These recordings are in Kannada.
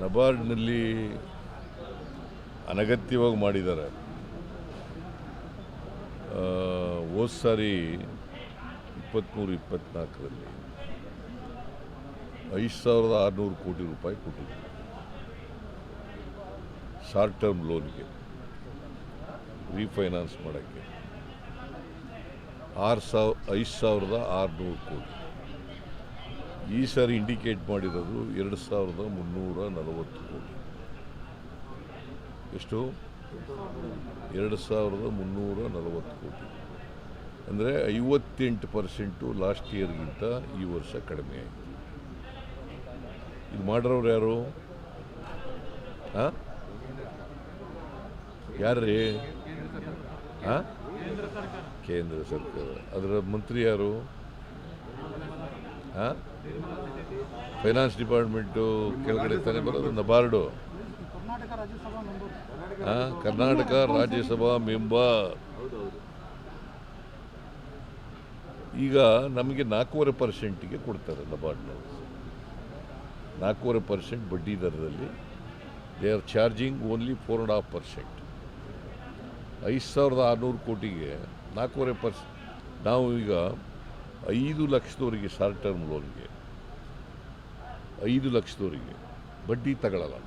ನಬಾರ್ಡ್ನಲ್ಲಿ ಅನಗತ್ಯವಾಗಿ ಮಾಡಿದ್ದಾರೆ. ಹೋದ ಸಾರಿ 23-24ರಲ್ಲಿ 5,600 ಕೋಟಿ ರೂಪಾಯಿ ಕೊಟ್ಟಿದ್ರು ಶಾರ್ಟ್ ಟರ್ಮ್ ಲೋನ್ಗೆ ರೀಫೈನಾನ್ಸ್ ಮಾಡೋಕ್ಕೆ. 5,600 ಕೋಟಿ. ಈ ಸಾರಿ ಇಂಡಿಕೇಟ್ ಮಾಡಿರೋದು 2,340 ಕೋಟಿ. ಎಷ್ಟು? 2,340 ಕೋಟಿ. ಅಂದರೆ 58% ಲಾಸ್ಟ್ ಇಯರ್ಗಿಂತ ಈ ವರ್ಷ ಕಡಿಮೆ ಆಯಿತು. ಇದು ಮಾಡಿರೋರು ಯಾರು? ಯಾರ್ರೀ? ಕೇಂದ್ರ ಸರ್ಕಾರ. ಅದರ ಮಂತ್ರಿ ಯಾರು? ಫೈನಾನ್ಸ್ ಡಿಪಾರ್ಟ್ಮೆಂಟು ಕೆಳಗಡೆ ತಾನೇ ಬರೋದು. NABARD Karnataka Rajya Sabha member. ಈಗ ನಮಗೆ 4.5% ಕೊಡ್ತಾರೆ ನಬಾರ್ಡ್ನವರು. 4.5% ಬಡ್ಡಿ ದರದಲ್ಲಿ ದೇ ಆರ್ ಚಾರ್ಜಿಂಗ್ ಓನ್ಲಿ 4.5%. 5,600 ಕೋಟಿಗೆ 4.5%. ನಾವು ಈಗ 5 ಲಕ್ಷದವರಿಗೆ ಶಾರ್ಟ್ ಟರ್ಮ್ ಲೋನ್ಗೆ 5 ಲಕ್ಷದವರಿಗೆ ಬಡ್ಡಿ ತಗೊಳ್ಳಲ್ಲ.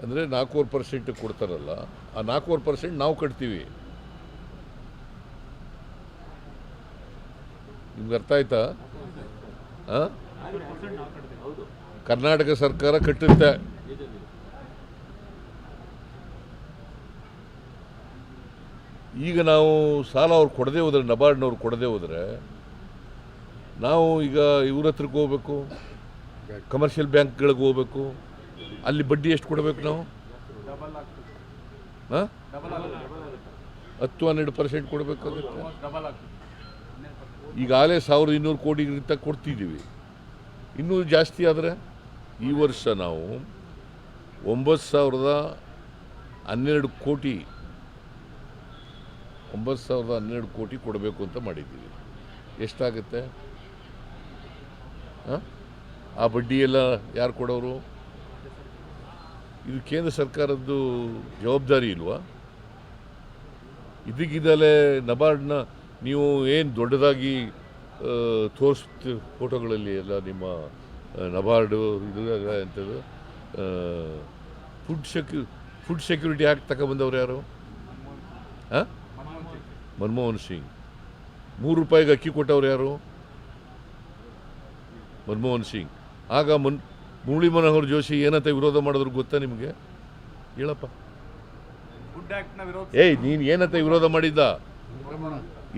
ಅಂದರೆ 4% ಕೊಡ್ತಾರಲ್ಲ, ಆ 4% ನಾವು ಕಟ್ತೀವಿ. ನಿಮ್ಗೆ ಅರ್ಥ ಆಯ್ತಾ? ಕರ್ನಾಟಕ ಸರ್ಕಾರ ಕಟ್ಟುತ್ತೆ. ಈಗ ನಾವು ಸಾಲ ಅವ್ರು ಕೊಡದೆ ಹೋದರೆ, ನಬಾರ್ಡ್ನವ್ರು ಕೊಡದೆ ಹೋದರೆ, ನಾವು ಈಗ ಇವ್ರ ಹತ್ರಕ್ಕೆ ಹೋಗ್ಬೇಕು, ಕಮರ್ಷಿಯಲ್ ಬ್ಯಾಂಕ್ಗಳಿಗೆ ಹೋಗ್ಬೇಕು. ಅಲ್ಲಿ ಬಡ್ಡಿ ಎಷ್ಟು ಕೊಡಬೇಕು ನಾವು? 10-12% ಕೊಡಬೇಕಾಗುತ್ತೆ. ಈಗಾಗಲೇ 1,200 ಕೋಟಿಗಿಂತ ಕೊಡ್ತಿದ್ದೀವಿ. ಇನ್ನೂ ಜಾಸ್ತಿ ಆದರೆ ಈ ವರ್ಷ ನಾವು 9,012 ಕೋಟಿ 9,012 ಕೋಟಿ ಕೊಡಬೇಕು ಅಂತ ಮಾಡಿದ್ದೀವಿ. ಎಷ್ಟಾಗುತ್ತೆ? ಆ ಬಡ್ಡಿ ಎಲ್ಲ ಯಾರು ಕೊಡೋರು? ಇದು ಕೇಂದ್ರ ಸರ್ಕಾರದ್ದು ಜವಾಬ್ದಾರಿ ಇಲ್ವಾ? ಇದಕ್ಕಿದಲೇ ನಬಾರ್ಡ್ನ ನೀವು ಏನು ದೊಡ್ಡದಾಗಿ ಫೋಟೋಗಳಲ್ಲಿ ಎಲ್ಲ ನಿಮ್ಮ ನಬಾರ್ಡು ಇದು ಎಂಥದ್ದು ಫುಡ್ ಸೆಕ್ಯೂರಿಟಿ ಆ್ಯಕ್ಟ್ ತಗೊಬಂದವ್ರು ಯಾರು? ಮನಮೋಹನ್ ಸಿಂಗ್. 3 ರೂಪಾಯಿಗೆ ಅಕ್ಕಿ ಕೊಟ್ಟವ್ರು ಯಾರು? ಮನಮೋಹನ್ ಸಿಂಗ್. ಆಗ ಮುರಳಿ ಮನೋಹರ್ ಜೋಶಿ ಏನಂತ ವಿರೋಧ ಮಾಡಿದ್ರು ಗೊತ್ತಾ ನಿಮಗೆ? ಹೇಳಪ್ಪ. ನೀನು ಏನಂತ ವಿರೋಧ ಮಾಡಿದ್ದ?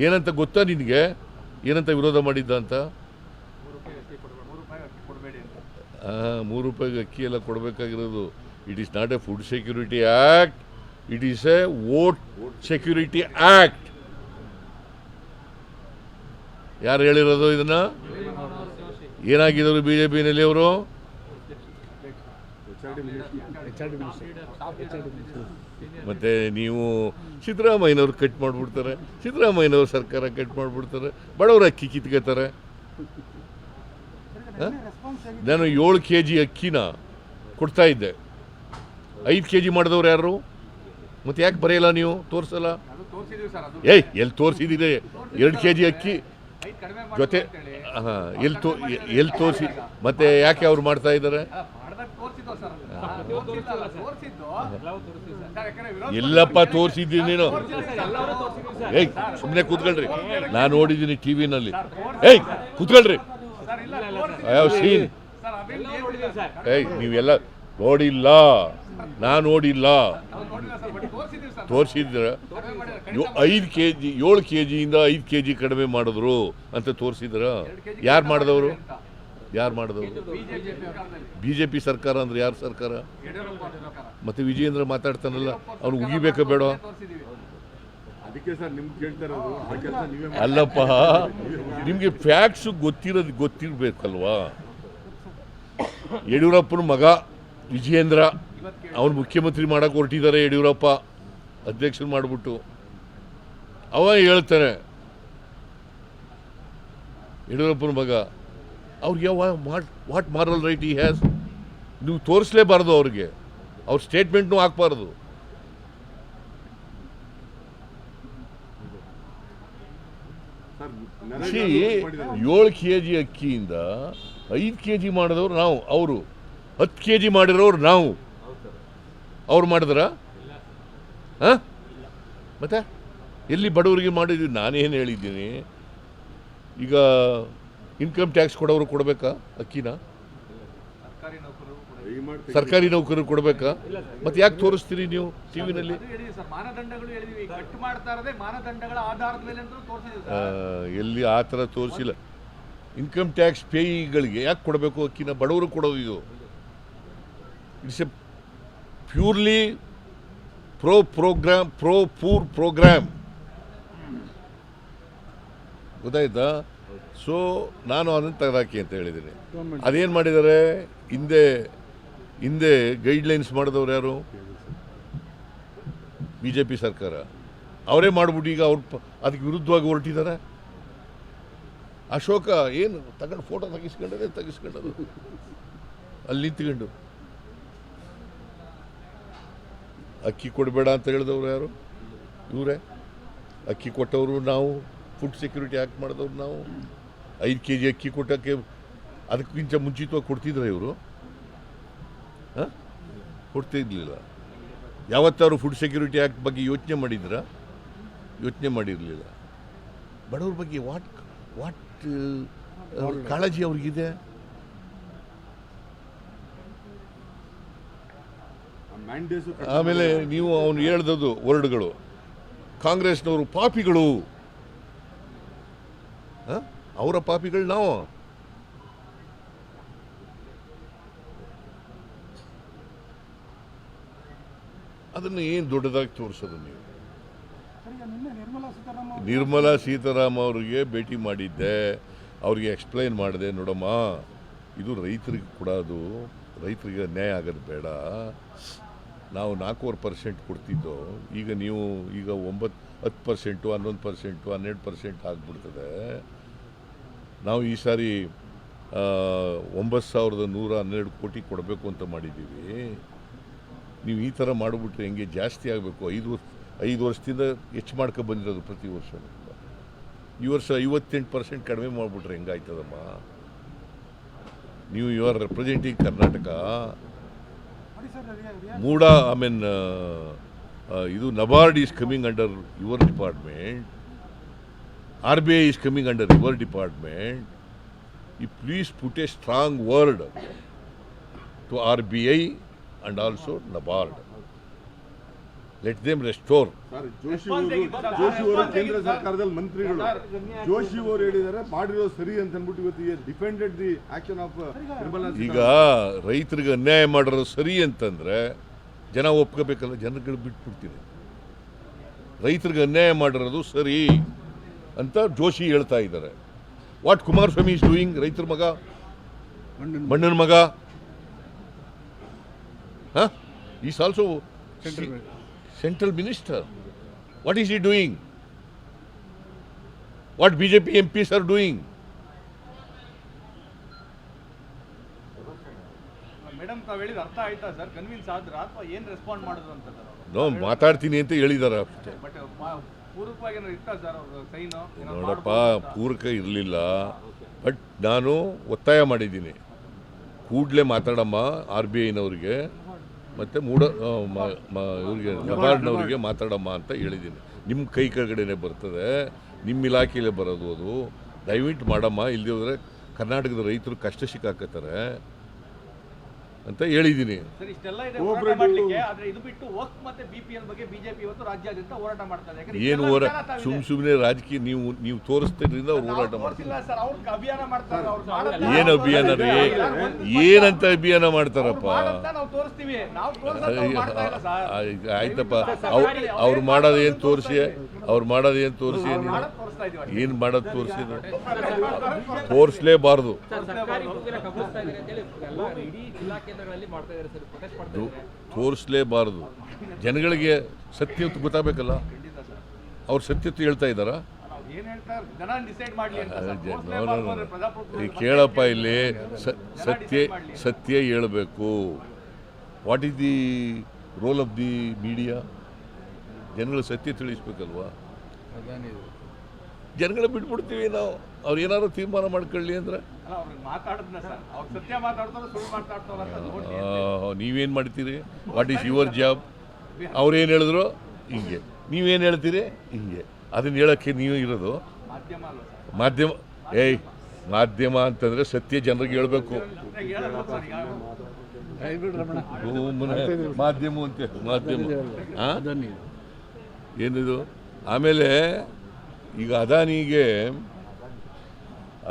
ಏನಂತ ಗೊತ್ತಾ ನಿನಗೆ? ಏನಂತ ವಿರೋಧ ಮಾಡಿದ್ದ ಅಂತ? 3 ರೂಪಾಯಿಗೆ ಅಕ್ಕಿ ಎಲ್ಲ ಕೊಡಬೇಕಾಗಿರೋದು. It is not a food security act, it is a vote security act. ಯಾರು ಹೇಳಿರೋದು ಇದನ್ನ? ಏನಾಗಿದ್ರು ಬಿಜೆಪಿನಲ್ಲಿ ಅವರು? ಮತ್ತೆ ನೀವು ಸಿದ್ದರಾಮಯ್ಯನವ್ರು ಕಟ್ ಮಾಡಿಬಿಡ್ತಾರೆ, ಸಿದ್ದರಾಮಯ್ಯನವ್ರ ಸರ್ಕಾರ ಕಟ್ ಮಾಡಿಬಿಡ್ತಾರೆ, ಬಡವರ ಅಕ್ಕಿ ಕಿತ್ಕೋತಾರೆ. ನಾನು 7 kg ಅಕ್ಕಿನ ಕೊಡ್ತಾ ಇದ್ದೆ, 5 kg ಮಾಡಿದವ್ರು ಯಾರು? ಮತ್ತೆ ಯಾಕೆ ಬರೆಯಲ್ಲ ನೀವು? ತೋರಿಸಲ್ಲ? ಎಲ್ಲಿ ತೋರಿಸಿದ್ದೀರಿ? 2 kg ಅಕ್ಕಿ ಜೊತೆ ಎಲ್ಲಿ ತೋರಿಸಿ? ಮತ್ತೆ ಯಾಕೆ ಅವ್ರು ಮಾಡ್ತಾ ಇದ್ದಾರೆ? ಎಲ್ಲಪ್ಪ ತೋರಿಸಿದ್ದೀನಿ ನೀನು? ಸುಮ್ಮನೆ ಕೂತ್ಕೊಳ್ರಿ, ನಾನು ನೋಡಿದ್ದೀನಿ ಟಿವಿನಲ್ಲಿ. ಕೂತ್ಕೊಳ್ರಿ. ಸೀನ್ ನೀವೆಲ್ಲ ನೋಡಿಲ್ಲ, ನಾನು ನೋಡಿಲ್ಲ. ತೋರಿಸಿದ್ರ 5 kg 7 kgಯಿಂದ 5 kg ಕಡಿಮೆ ಮಾಡಿದ್ರು ಅಂತ ತೋರಿಸಿದ್ರ? ಯಾರು ಮಾಡಿದವರು? ಬಿಜೆಪಿ ಸರ್ಕಾರ ಅಂದ್ರೆ ಯಾರು ಸರ್ಕಾರ? ಮತ್ತೆ ವಿಜಯೇಂದ್ರ ಮಾತಾಡ್ತಾನಲ್ಲ, ಅವ್ನು ಉಗಿಬೇಕಾ ಬೇಡ? ಅಲ್ಲಪ್ಪ, ನಿಮ್ಗೆ ಫ್ಯಾಕ್ಟ್ಸ್ ಗೊತ್ತಿರ್ಬೇಕಲ್ವಾ? ಯಡಿಯೂರಪ್ಪನ ಮಗ ವಿಜಯೇಂದ್ರ, ಅವನು ಮುಖ್ಯಮಂತ್ರಿ ಮಾಡಕ್ಕೆ ಹೊರಟಿದ್ದಾರೆ. ಯಡಿಯೂರಪ್ಪ ಅಧ್ಯಕ್ಷರು ಮಾಡಿಬಿಟ್ಟು ಅವ ಹೇಳ್ತಾನೆ, ಯಡಿಯೂರಪ್ಪನ ಮಗ ಅವ್ರಿಗೆ ವಾಟ್ ಮಾರಲ್ ರೈಟ್ ಈ ಹ್ಯಾಸ್? ನೀವು ತೋರಿಸಲೇಬಾರ್ದು ಅವ್ರಿಗೆ, ಅವ್ರ ಸ್ಟೇಟ್ಮೆಂಟ್ನೂ ಹಾಕ್ಬಾರ್ದು. ಸಿ 7 kg ಅಕ್ಕಿಯಿಂದ 5 kg ಮಾಡಿದವ್ರು ನಾವು, ಅವರು 10 kg ಮಾಡಿರೋರು ನಾವು. ಅವ್ರು ಮಾಡಿದ್ರ? ಹಾಂ, ಮತ್ತೆ ಎಲ್ಲಿ ಬಡವರಿಗೆ ಮಾಡಿದ್ವಿ? ನಾನೇನು ಹೇಳಿದ್ದೀನಿ? ಈಗ ಇನ್ಕಮ್ ಟ್ಯಾಕ್ಸ್ ಕೊಡೋರು ಕೊಡಬೇಕಾ ಅಕ್ಕಿನ? ಸರ್ಕಾರಿ ನೌಕರರು ಕೊಡಬೇಕಾ? ಮತ್ತೆ ಯಾಕೆ ತೋರಿಸ್ತೀರಿ ನೀವು ಟಿವಿನಲ್ಲಿ? ಎಲ್ಲಿ ಆ ಥರ ತೋರಿಸಿಲ್ಲ. ಇನ್ಕಮ್ ಟ್ಯಾಕ್ಸ್ ಪೇಯಿಗಳಿಗೆ ಯಾಕೆ ಕೊಡಬೇಕು ಅಕ್ಕಿನ? ಬಡವರು ಕೊಡೋದು ಇದು. It's a purely pro poor program, ಗೊತ್ತಾಯ್ತಾ? ಸೊ ನಾನು ಅದನ್ನು ತೆಗೆದಾಕಿ ಅಂತ ಹೇಳಿದ್ದೀನಿ. ಅದೇನು ಮಾಡಿದ್ದಾರೆ? ಹಿಂದೆ ಗೈಡ್ಲೈನ್ಸ್ ಮಾಡಿದವ್ರು ಯಾರು? BJP ಸರ್ಕಾರ. ಅವರೇ ಮಾಡಿಬಿಟ್ಟು ಈಗ ಅದಕ್ಕೆ ವಿರುದ್ಧವಾಗಿ ಹೊರಟಿದ್ದಾರೆ. ಅಶೋಕ ಏನು ತಗೊಂಡು ಫೋಟೋ ತೆಗಿಸ್ಕೊಂಡದು ಅಲ್ಲಿ ನಿಂತ್ಕೊಂಡು. ಅಕ್ಕಿ ಕೊಡಬೇಡ ಅಂತ ಹೇಳಿದವ್ರು ಯಾರು? ಇವರೇ. ಅಕ್ಕಿ ಕೊಟ್ಟವರು ನಾವು, ಫುಡ್ ಸೆಕ್ಯೂರಿಟಿ ಆ್ಯಕ್ಟ್ ಮಾಡಿದವ್ರು ನಾವು. 5 kg ಅಕ್ಕಿ ಕೊಟ್ಟಕ್ಕೆ ಅದಕ್ಕಿಂತ ಮುಂಚಿತವಾಗಿ ಕೊಡ್ತಿದ್ರ ಇವರು? ಹಾಂ, ಕೊಡ್ತಿರ್ಲಿಲ್ಲ. ಯಾವತ್ತಾರು ಫುಡ್ ಸೆಕ್ಯೂರಿಟಿ ಆ್ಯಕ್ಟ್ ಬಗ್ಗೆ ಯೋಚನೆ ಮಾಡಿದ್ರಾ? ಯೋಚನೆ ಮಾಡಿರಲಿಲ್ಲ. ಬಡವ್ರ ಬಗ್ಗೆ ವಾಟ್ ಕಾಳಜಿ ಅವ್ರಿಗಿದೆ? ಆಮೇಲೆ ನೀವು ಅವನು ಹೇಳ್ದದ್ದು ವರ್ಡ್ಗಳು, ಕಾಂಗ್ರೆಸ್ನವರು ಪಾಪಿಗಳು. ಅವರ ಪಾಪಿಗಳು ನಾವು. ಅದನ್ನು ಏನು ದೊಡ್ಡದಾಗಿ ತೋರಿಸೋದು ನೀವು? ನಿರ್ಮಲಾ ಸೀತಾರಾಮನ್ ಅವರಿಗೆ ಭೇಟಿ ಮಾಡಿದ್ದೆ, ಅವ್ರಿಗೆ ಎಕ್ಸ್ಪ್ಲೈನ್ ಮಾಡಿದೆ, ನೋಡಮ್ಮ ಇದು ರೈತರಿಗೆ ಕೊಡೋದು, ರೈತರಿಗೆ ಅನ್ಯಾಯ ಆಗೋದು ಬೇಡ. ನಾವು 4% ಕೊಡ್ತಿದ್ದೋ, ಈಗ ನೀವು 10%, 11%, 12% ಆಗಿಬಿಡ್ತದೆ. ನಾವು ಈ ಸಾರಿ 9,112 ಕೋಟಿ ಕೊಡಬೇಕು ಅಂತ ಮಾಡಿದ್ದೀವಿ. ನೀವು ಈ ಥರ ಮಾಡಿಬಿಟ್ರೆ ಹೆಂಗೆ? ಜಾಸ್ತಿ ಆಗಬೇಕು. 5 ವರ್ಷದಿಂದ ಹೆಚ್ಚು ಮಾಡ್ಕೊ ಬಂದಿರೋದು ಪ್ರತಿ ವರ್ಷ. ಈ ವರ್ಷ 58% ಕಡಿಮೆ ಮಾಡಿಬಿಟ್ರೆ ಹೆಂಗಾಯ್ತದಮ್ಮ? ನೀವು ಯು ಆರ್ ರೆಪ್ರೆಸೆಂಟಿಂಗ್ ಕರ್ನಾಟಕ. ಮೂಡಾ ಇದು NABARD is coming under your department, RBI is coming under your department. You please put a strong word to RBI and also NABARD. Let them restore. Joshi ಅವರು ಕೇಂದ್ರ ಸರ್ಕಾರದಲ್ಲಿ ಮಂತ್ರಿಗಳು. ಜೋಶಿ ಅವರು ಹೇಳಿದ್ದಾರೆ ಮಾಡಿರೋದು ಸರಿ ಅಂತ ಅಂದ್ಬಿಟ್ಟು ಇವತ್ತು defended the action of Nirmala. ಈಗ ರೈತರಿಗೆ ಅನ್ಯಾಯ ಮಾಡಿರೋದು ಸರಿ ಅಂತಂದ್ರೆ ಜನ ಒಪ್ಕೋಬೇಕಲ್ಲ? ಜನಗಳು ಬಿಟ್ಬಿಡ್ತೀನಿ. ರೈತರಿಗೆ ಅನ್ಯಾಯ ಮಾಡಿರೋದು ಸರಿ ಅಂತ ಜೋಶಿ ಹೇಳ್ತಾ ಇದ್ದಾರೆ. What Kumaraswamy is doing? ರೈತರ ಮಗ, ಮಣ್ಣನ ಮಗ. Is also central minister. What is he doing? What BJP MPs are doing? Madam ತಾವು ಹೇಳಿದ ಅರ್ಥ ಆಯ್ತಾ ಸರ್? ಕನ್ವಿನ್ಸ್ ಆದ್ರ ಅಥವಾ ಏನು ರೆಸ್ಪಾಂಡ್ ಮಾಡಿದ್ರು ಅಂತ? ನೋ, ಮಾತಾಡ್ತೀನಿ ಅಂತ ಹೇಳಿದಾರೆ ಅಷ್ಟೇ. ನೋಡಪ್ಪ, ಪೂರಕ ಇರಲಿಲ್ಲ. ಬಟ್ ನಾನು ಒತ್ತಾಯ ಮಾಡಿದ್ದೀನಿ, ಕೂಡಲೇ ಮಾತಾಡಮ್ಮ RBIನವ್ರಿಗೆ ಮತ್ತು ಇವ್ರಿಗೆ ನಬಾರ್ಡ್ನವ್ರಿಗೆ ಮಾತಾಡಮ್ಮ ಅಂತ ಹೇಳಿದ್ದೀನಿ. ನಿಮ್ಮ ಕೈ ಕೆಳಗಡೆನೆ ಬರ್ತದೆ, ನಿಮ್ಮ ಇಲಾಖೆಯಲ್ಲೇ ಬರೋದು ಅದು. ದಯವಿಟ್ಟು ಮಾಡಮ್ಮ, ಇಲ್ಲದೆ ಹೋದರೆ ಕರ್ನಾಟಕದ ರೈತರು ಕಷ್ಟ ಸಿಕ್ಕಾಕತ್ತಾರೆ ಅಂತ ಹೇಳಿದ್ದೀನಿ. ಏನು ಸುಮ್ಮನೆ ರಾಜಕೀಯ ನೀವು ತೋರಿಸ್ತಿದ್ರಿಂದ ಅವ್ರು ಹೋರಾಟ ಮಾಡ್ತಾರೆ. ಏನು ಅಭಿಯಾನ ರೀ? ಏನಂತ ಅಭಿಯಾನ ಮಾಡ್ತಾರಪ್ಪ? ಆಯ್ತಪ್ಪ, ಅವ್ರು ಮಾಡೋದೇನು ತೋರಿಸಿ, ಏನು ಮಾಡೋದು ತೋರಿಸಿ? ತೋರಿಸ್ಲೇಬಾರ್ದು. ತೋರಿಸಲೇಬಾರದು. ಜನಗಳಿಗೆ ಸತ್ಯತೆ ಗೊತ್ತಾಗಬೇಕಲ್ಲ. ಅವ್ರು ಸತ್ಯತೆ ಹೇಳ್ತಾ ಇದ್ದಾರಾ? ಏನ್ ಹೇಳ್ತಾರೆ ಜನ ಡಿಸೈಡ್ ಮಾಡ್ಲಿ ಅಂತ ಸರ್. ನೋ, ತೋರ್ಸ್ಲೇಬಾರ್ದು ಅಂದ್ರೆ ಪ್ರಜಾಪ್ರಭುತ್ವ ಈ ಕೇಳಪ್ಪ ಇಲ್ಲಿ ಸತ್ಯ ಹೇಳಬೇಕು. What is the role of the media? ಜನಗಳು ಸತ್ಯ ತಿಳಿಸ್ಬೇಕಲ್ವಾ? ಜನಗಳ ಬಿಟ್ಬಿಡ್ತೀವಿ ನಾವು, ಅವ್ರು ಏನಾದ್ರು ತೀರ್ಮಾನ ಮಾಡ್ಕೊಳ್ಳಿ ಅಂದ್ರೆ. ಅಲ್ಲ ಅವ್ರಿಗೆ ಮಾತಾಡಿದ್ನ ಸರ್, ಅವ್ರು ಸತ್ಯ ಮಾತಾಡ್ತಾರೋ ಸುಳ್ಳು ಮಾತಾಡ್ತಾರೋ ಅಂತ ನೋಡಿ ನೀವೇನು ಮಾಡ್ತೀರಿ? What is your job? ಅವ್ರೇನು ಹೇಳಿದ್ರು ಹಿಂಗೆ, ನೀವೇನು ಹೇಳ್ತೀರಿ ಹಿಂಗೆ. ಅದನ್ನ ಹೇಳೋಕ್ಕೆ ನೀವು ಇರೋದು ಮಾಧ್ಯಮ ಅಲ್ವಾ ಸರ್? ಮಾಧ್ಯಮ. ಮಾಧ್ಯಮ ಅಂತಂದರೆ ಸತ್ಯ ಜನರಿಗೆ ಹೇಳಬೇಕು. ಹೇಳಲ್ಲ ಸರ್ ಈಗ ಮಾಧ್ಯಮ ಅಂತೆ, ಮಾಧ್ಯಮ ಏನಿದು? ಆಮೇಲೆ ಈಗ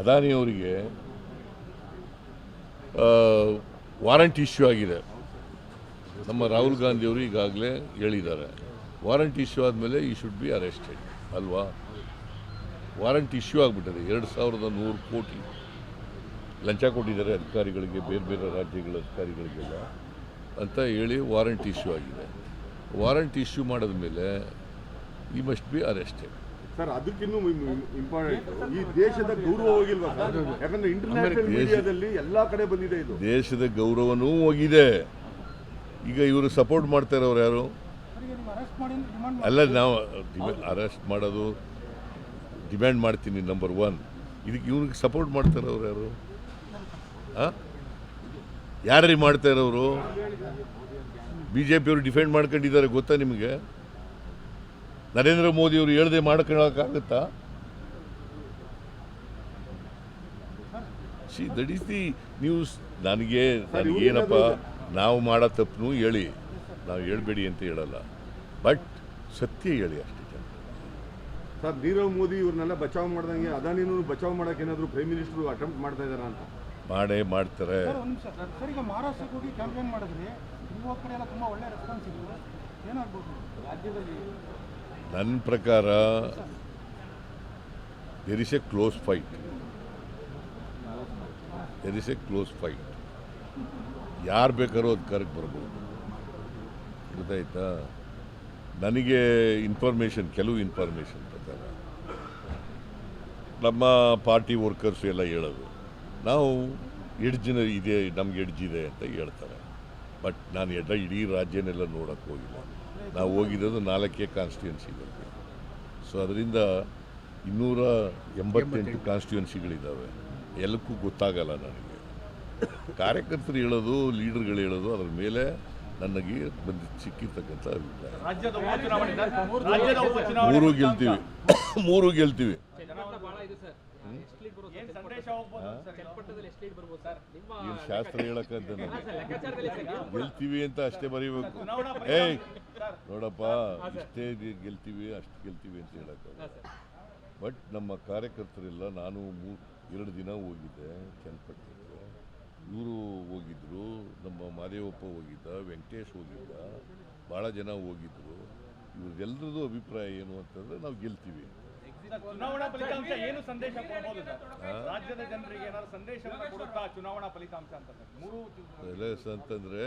ಅದಾನಿಯವರಿಗೆ ವಾರಂಟ್ ಇಶ್ಯೂ ಆಗಿದೆ. ನಮ್ಮ ರಾಹುಲ್ ಗಾಂಧಿಯವರು ಈಗಾಗಲೇ ಹೇಳಿದ್ದಾರೆ, ವಾರಂಟ್ ಇಶ್ಯೂ ಆದಮೇಲೆ ಈ ಶುಡ್ ಬಿ ಅರೆಸ್ಟೆಡ್ ಅಲ್ವಾ? ವಾರಂಟ್ ಇಶ್ಯೂ ಆಗಿಬಿಟ್ಟಿದೆ. 2100 ಕೋಟಿ ಲಂಚ ಕೊಟ್ಟಿದ್ದಾರೆ ಅಧಿಕಾರಿಗಳಿಗೆ, ಬೇರೆ ಬೇರೆ ರಾಜ್ಯಗಳ ಅಧಿಕಾರಿಗಳಿಗೆಲ್ಲ ಅಂತ ಹೇಳಿ ವಾರಂಟ್ ಇಶ್ಯೂ ಆಗಿದೆ. ವಾರಂಟ್ ಇಶ್ಯೂ ಮಾಡಿದ್ಮೇಲೆ he must be arrested. Sir, ಅದಕ್ಕಿನ್ನೂ ಇಂಪಾರ್ಟೆಂಟ್, ಈ ದೇಶದ ಗೌರವ ಹೋಗಿಲ್ವಾ ಸರ್? ಯಾಕಂದ್ರೆ ಇಂಟರ್ನ್ಯಾಷನಲ್ ಮೀಡಿಯಾದಲ್ಲಿ ಎಲ್ಲಾ ಕಡೆ ಬಂದಿದೆ ಇದು. ದೇಶದ ಗೌರವನೂ ಹೋಗಿದೆ. ಈಗ ಇವರು ಸಪೋರ್ಟ್ ಮಾಡ್ತಾ ಇರೋರು ಯಾರು? ಅಲ್ಲ, ನಾವು ಅರೆಸ್ಟ್ ಮಾಡೋದು ಡಿಮ್ಯಾಂಡ್ ಮಾಡ್ತೀನಿ, ನಂಬರ್ 1. ಇದಕ್ಕೆ ಇವ್ರಿಗೆ ಸಪೋರ್ಟ್ ಮಾಡ್ತಾ ಇರೋರು ಯಾರು? ಯಾರು ಮಾಡ್ತಾ ಇರೋರು? BJP ಅವರು ಡಿಫೆಂಡ್ ಮಾಡ್ಕೊಂಡಿದ್ದಾರೆ, ಗೊತ್ತಾ ನಿಮಗೆ? ನರೇಂದ್ರ ಮೋದಿ ಅವರು ಹೇಳ್ದೆ ಮಾಡ್ಕೊಳ್ಳೋಕ್ಕಾಗುತ್ತಾ? That is the news. ನನಗೇನಪ್ಪ, ನಾವು ಮಾಡೋ ತಪ್ಪು ಹೇಳಿ, ನಾವು ಹೇಳ್ಬೇಡಿ ಅಂತ ಹೇಳಲ್ಲ, ಬಟ್ ಸತ್ಯ ಹೇಳಿ ಅಷ್ಟೇ ಜನ. ಸರ್, ನೀರವ್ ಮೋದಿ ಇವ್ರನ್ನೆಲ್ಲ ಬಚಾವ್ ಮಾಡ್ದಂಗೆ ಅದಾನಿನೂ ಬಚಾವ್ ಮಾಡಕ್ಕೆ ಏನಾದ್ರು ಪ್ರೈಮ್ ಮಿನಿಸ್ಟರ್ ಅಟೆಂಪ್ಟ್ ಮಾಡ್ತಾ ಇದಾರ ಅಂತ? ಮಾಡ್ತಾರೆ. ಸರ್, ಈಗ ಮಹಾರಾಷ್ಟ್ರಕ್ಕೆ ಹೋಗಿ ಕ್ಯಾಂಪೇನ್ ಮಾಡಿದ್ರಿ, ನಿಮ್ಮ ಕಡೆ ಎಲ್ಲ ತುಂಬ ಒಳ್ಳೆ ರೆಸ್ಪಾನ್ಸ್ ಇದೆ, ಏನಾಗ್ಬೋದು ರಾಜ್ಯದಲ್ಲಿ? ನನ್ನ ಪ್ರಕಾರ there is a close fight. ಯಾರು ಬೇಕಾದ್ರೂ ಅಧಿಕಾರಕ್ಕೆ ಬರ್ಬೋದು, ಗೊತ್ತಾಯ್ತಾ? ನನಗೆ ಕೆಲವು ಇನ್ಫಾರ್ಮೇಷನ್ ಪ್ರಕಾರ ನಮ್ಮ ಪಾರ್ಟಿ ವರ್ಕರ್ಸ್ ಎಲ್ಲ ಹೇಳೋದು, ನಾವು ಎಡ್ಜಿನ ಇದೆ, ನಮ್ಗೆ ಎಡ್ಜಿದೆ ಅಂತ ಹೇಳ್ತಾರೆ. ಬಟ್ ನಾನು ಇಡೀ ರಾಜ್ಯನೆಲ್ಲ ನೋಡೋಕ್ಕೆ ಹೋಗಿಲ್ಲ. ನಾವು ಹೋಗಿದ್ದು 4 ಕಾನ್ಸ್ಟಿಟ್ಯೂನ್ಸಿಗಳಿಗೆ. ಸೊ ಅದರಿಂದ 288 ಕಾನ್ಸ್ಟಿಟ್ಯೂನ್ಸಿಗಳಿದ್ದಾವೆ. ಎಲ್ಲಕ್ಕೂ ಗೊತ್ತಾಗಲ್ಲ ನನಗೆ. ಕಾರ್ಯಕರ್ತರು ಹೇಳೋದು, ಲೀಡರ್ಗಳು ಹೇಳೋದು, ಅದ್ರ ಮೇಲೆ ನನಗೆ ಸಿಕ್ಕಿರ್ತಕ್ಕಂಥ ಅಭಿಪ್ರಾಯ. ರಾಜ್ಯದ ಉಪಚುನಾವಣೆ ಮೂರು ಗೆಲ್ತೀವಿ. ಏನ್ ಸಂದೇಶ ಹೋಗ್ಬೋದು ಸರ್ ಇದು? ಏನು ಶಾಸ್ತ್ರ ಹೇಳಕ್ಕಂತ ಗೆಲ್ತೀವಿ ಅಂತ ಅಷ್ಟೇ ಬರೀಬೇಕು. ಚುನಾವಣಾ ನೋಡಪ್ಪ, ಇಷ್ಟೇ ಗೆಲ್ತೀವಿ, ಅಷ್ಟು ಗೆಲ್ತೀವಿ ಅಂತ ಹೇಳಕ್ಕಾಗಲ್ಲ. ಬಟ್ ನಮ್ಮ ಕಾರ್ಯಕರ್ತರೆಲ್ಲ, ನಾನು 2 ದಿನ ಹೋಗಿದ್ದೆ ಚನ್ನಪಟ್ಟಣಕ್ಕೆ. ಇವರು ಹೋಗಿದ್ರು, ನಮ್ಮ ಮಾದೇವಪ್ಪ ಹೋಗಿದ್ದ, ವೆಂಕಟೇಶ್ ಹೋಗಿದ್ದ, ಭಾಳ ಜನ ಹೋಗಿದ್ರು. ಇವ್ರದ್ದೆಲ್ಲರದ್ದು ಅಭಿಪ್ರಾಯ ಏನು ಅಂತಂದರೆ ನಾವು ಗೆಲ್ತೀವಿ. ಚುನಾವಣಾ ಫಲಿತಾಂಶ ಏನು ಸಂದೇಶ ಕೊಡ್ಬೋದು ಸರ್? ರಾಜ್ಯದ ಜನರಿಗೆ ಏನಾದ್ರು ಸಂದೇಶವನ್ನು ಕೊಡುತ್ತಾ ಚುನಾವಣಾ ಫಲಿತಾಂಶ ಅಂತಂದರೆ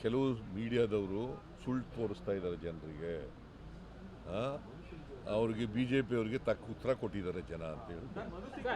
ಕೆಲವು ಮೀಡಿಯಾದವರು ಸುಳ್ಳು ತೋರಿಸ್ತಾ ಇದ್ದಾರೆ ಜನರಿಗೆ. ಅವ್ರಿಗೆ BJP ಅವ್ರಿಗೆ ತಕ್ಕ ಉತ್ತರ ಕೊಟ್ಟಿದ್ದಾರೆ ಜನ ಅಂತ ಹೇಳಿ.